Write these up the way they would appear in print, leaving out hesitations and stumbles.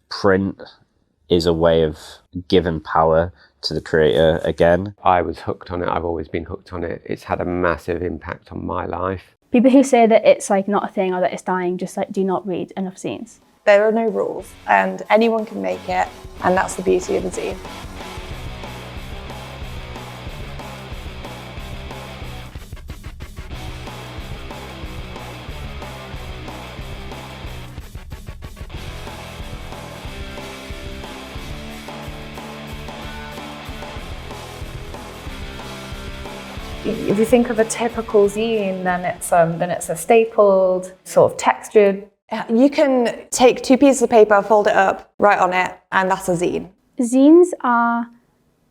print is a way of giving power to the creator again. I was hooked on it. I've always been hooked on it. It's had a massive impact on my life. People who say that it's like not a thing or that it's dying just like do not read enough zines. There are no rules and anyone can make it, and that's the beauty of a zine. If you think of a typical zine, then it's a stapled, sort of textured. You can take 2 pieces of paper, fold it up, write on it, and that's a zine. Zines are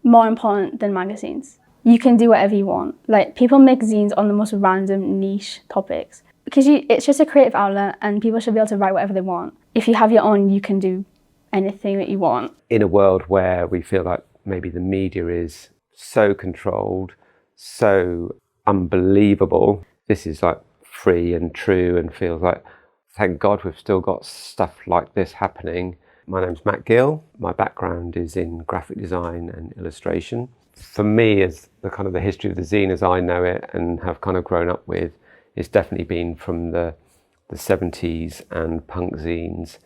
more important than magazines. You can do whatever you want. Like, people make zines on the most random niche topics because it's just a creative outlet and people should be able to write whatever they want. If you have your own, you can do anything that you want. In a world where we feel like maybe the media is so controlled, so unbelievable, this is like free and true and feels like, thank God we've still got stuff like this happening. My name's Matt Gill. My background is in graphic design and illustration. For me, as the kind of the history of the zine as I know it and have kind of grown up with, it's definitely been from the 70s and punk zines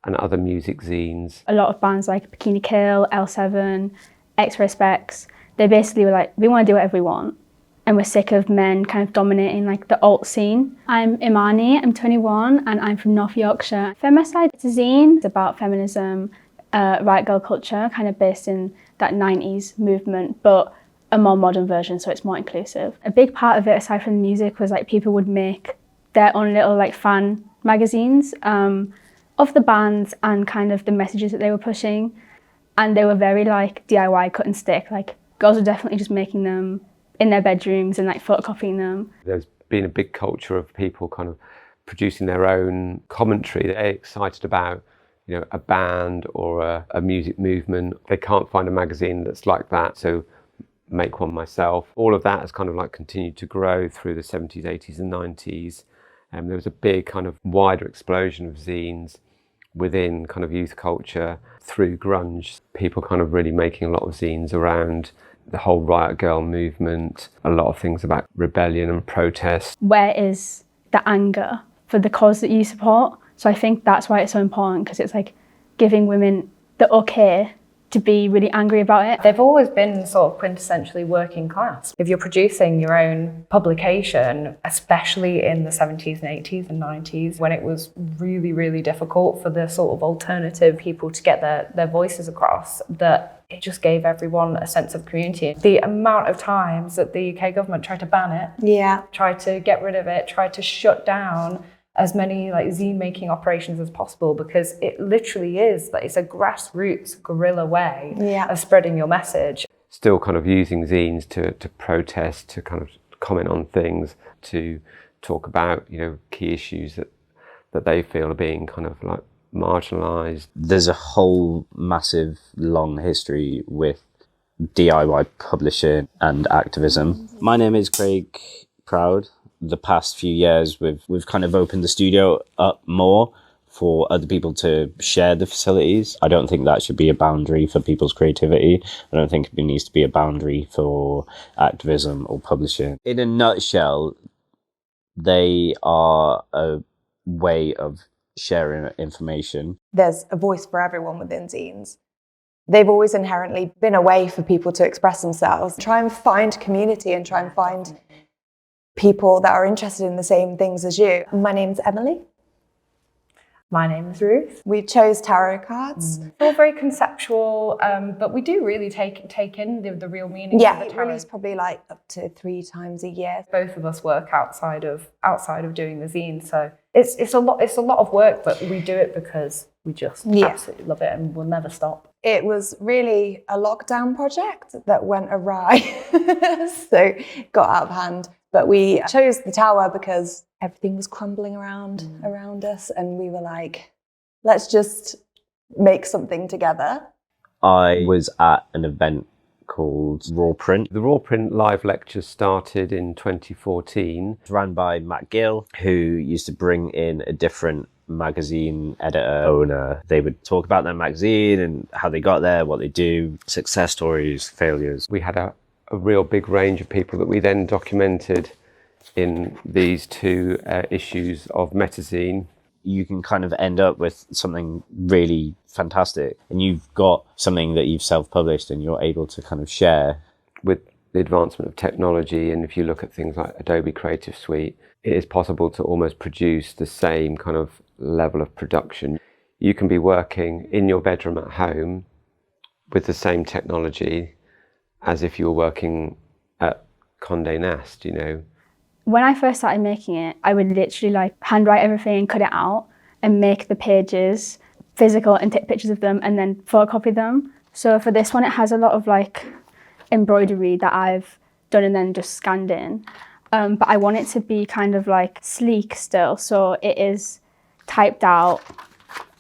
and other music zines. A lot of bands like Bikini Kill, L7, X-Ray Specs, they basically were like, we want to do whatever we want. And we're sick of men kind of dominating like the alt scene. I'm Imani, I'm 21, and I'm from North Yorkshire. Femicide, it's a zine. It's about feminism, riot girl culture, kind of based in that 90s movement, but a more modern version, so it's more inclusive. A big part of it, aside from the music, was like people would make their own little like fan magazines of the bands and kind of the messages that they were pushing. And they were very like DIY, cut and stick. Like, girls were definitely just making them in their bedrooms and like photocopying them. There's been a big culture of people kind of producing their own commentary. They're excited about, you know, a band or a music movement. They can't find a magazine that's like that, so make one myself. All of that has kind of like continued to grow through the 70s, 80s and 90s. And there was a big kind of wider explosion of zines within kind of youth culture through grunge. People kind of really making a lot of zines around the whole riot girl movement, a lot of things about rebellion and protest. Where is the anger for the cause that you support? So I think that's why it's so important, because it's like giving women the okay to be really angry about it. They've always been sort of quintessentially working class. If you're producing your own publication, especially in the 70s and 80s and 90s, when it was really, really difficult for the sort of alternative people to get their voices across, that it just gave everyone a sense of community. The amount of times that the UK government tried to ban it, tried to get rid of it, tried to shut down as many like zine making operations as possible, because it literally is like, it's a grassroots guerrilla way of spreading your message. Still kind of using zines to protest, to kind of comment on things, to talk about, you know, key issues that they feel are being kind of like marginalised. There's a whole massive long history with DIY publishing and activism. My name is Craig Proud. The past few years we've kind of opened the studio up more for other people to share the facilities. I don't think that should be a boundary for people's creativity. I don't think it needs to be a boundary for activism or publishing. In a nutshell, they are a way of sharing information. There's a voice for everyone within zines. They've always inherently been a way for people to express themselves. Try and find community and try and find people that are interested in the same things as you. My name's Emily. My name is Ruth. We chose tarot cards. All very conceptual, but we do really take in the real meaning of the it tarot. released probably like up to 3 times a year. Both of us work outside of doing the zine, so it's a lot of work, but we do it because we just absolutely love it and we'll never stop. It was really a lockdown project that went awry, so got out of hand. But we chose the tower because everything was crumbling around us, and we were like, let's just make something together. I was at an event called Raw Print. The Raw Print live lectures started in 2014. It's ran by Matt Gill, who used to bring in a different magazine editor, owner. They would talk about their magazine and how they got there, what they do, success stories, failures. We had a real big range of people that we then documented in these two issues of Metazine. You can kind of end up with something really fantastic, and you've got something that you've self-published and you're able to kind of share. With the advancement of technology, and if you look at things like Adobe Creative Suite, it is possible to almost produce the same kind of level of production. You can be working in your bedroom at home with the same technology as if you were working at Condé Nast, you know. When I first started making it, I would literally like handwrite everything and cut it out and make the pages physical and take pictures of them and then photocopy them. So for this one, it has a lot of like embroidery that I've done and then just scanned in. But I want it to be kind of like sleek still. So it is typed out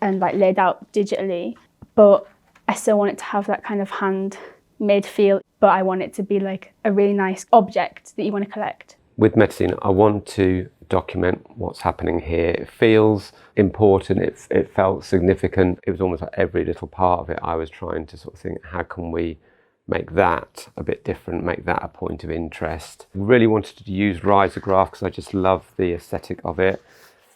and like laid out digitally, but I still want it to have that kind of handmade feel, but I want it to be like a really nice object that you want to collect. With Metazine, I want to document what's happening here. It feels important, it felt significant. It was almost like every little part of it, I was trying to sort of think, how can we make that a bit different, make that a point of interest. I really wanted to use risograph because I just love the aesthetic of it.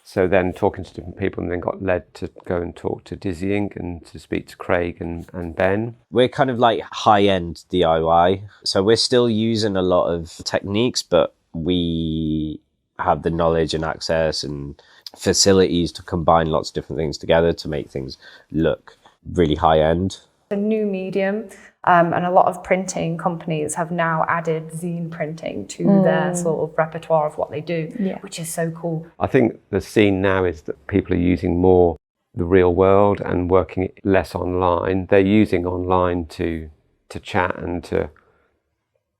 So then talking to different people, and then got led to go and talk to Dizzying and to speak to Craig and Ben. We're kind of like high-end DIY. So we're still using a lot of techniques, but we have the knowledge and access and facilities to combine lots of different things together to make things look really high-end. A new medium, and a lot of printing companies have now added zine printing to their sort of repertoire of what they do, which is so cool. I think the scene now is that people are using more the real world and working less online. They're using online to chat and to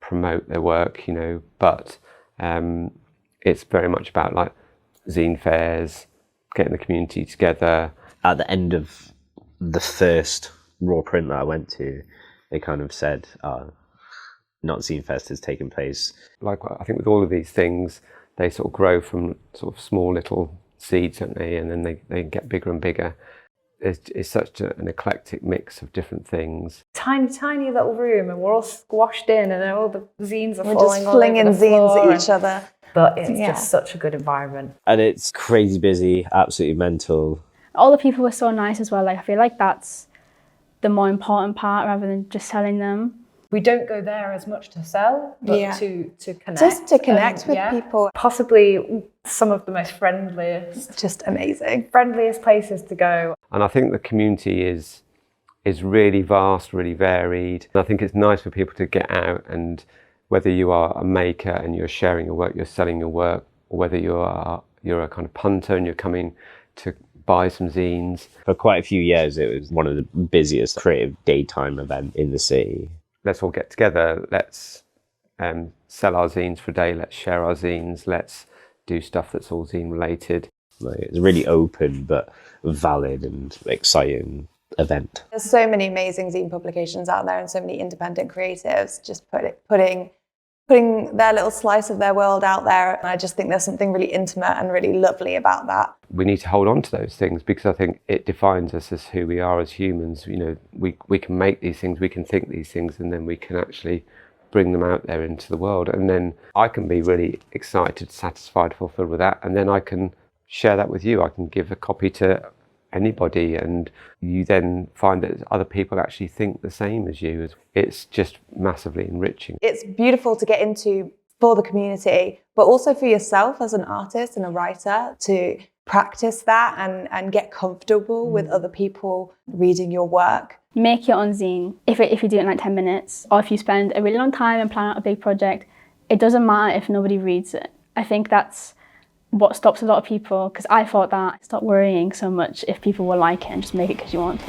promote their work, you know, but it's very much about like zine fairs, getting the community together. At the end of the first raw print that I went to, they kind of said, not Zine Fest has taken place. Like I think with all of these things, they sort of grow from sort of small little seeds, don't they? And then they get bigger and bigger. It's such an eclectic mix of different things. Tiny little room, and we're all squashed in, and all the zines are We're falling just flinging all over the zines floor at each other. But it's just such a good environment. And it's crazy busy, absolutely mental. All the people were so nice as well. Like I feel like that's the more important part rather than just selling them. We don't go there as much to sell, but to connect. Just to connect with people. Possibly some of the most friendliest places to go. And I think the community is really vast, really varied. And I think it's nice for people to get out, and whether you are a maker and you're sharing your work, you're selling your work, or whether you're a kind of punter and you're coming to buy some zines. For quite a few years, it was one of the busiest creative daytime events in the city. Let's all get together, let's sell our zines for a day, let's share our zines, let's do stuff that's all zine related. Like, it's a really open but valid and exciting event. There's so many amazing zine publications out there and so many independent creatives just putting their little slice of their world out there. And I just think there's something really intimate and really lovely about that. We need to hold on to those things because I think it defines us as who we are as humans. You know, we can make these things, we can think these things, and then we can actually bring them out there into the world. And then I can be really excited, satisfied, fulfilled with that. And then I can share that with you. I can give a copy to anybody, and you then find that other people actually think the same as you. It's just massively enriching. It's beautiful to get into for the community, but also for yourself as an artist and a writer to practice that and get comfortable with other people reading your work. Make your own zine. If you do it in like 10 minutes, or if you spend a really long time and plan out a big project, it doesn't matter if nobody reads it. I think that's what stops a lot of people, because I thought that. Stop worrying so much if people will like it and just make it because you want to.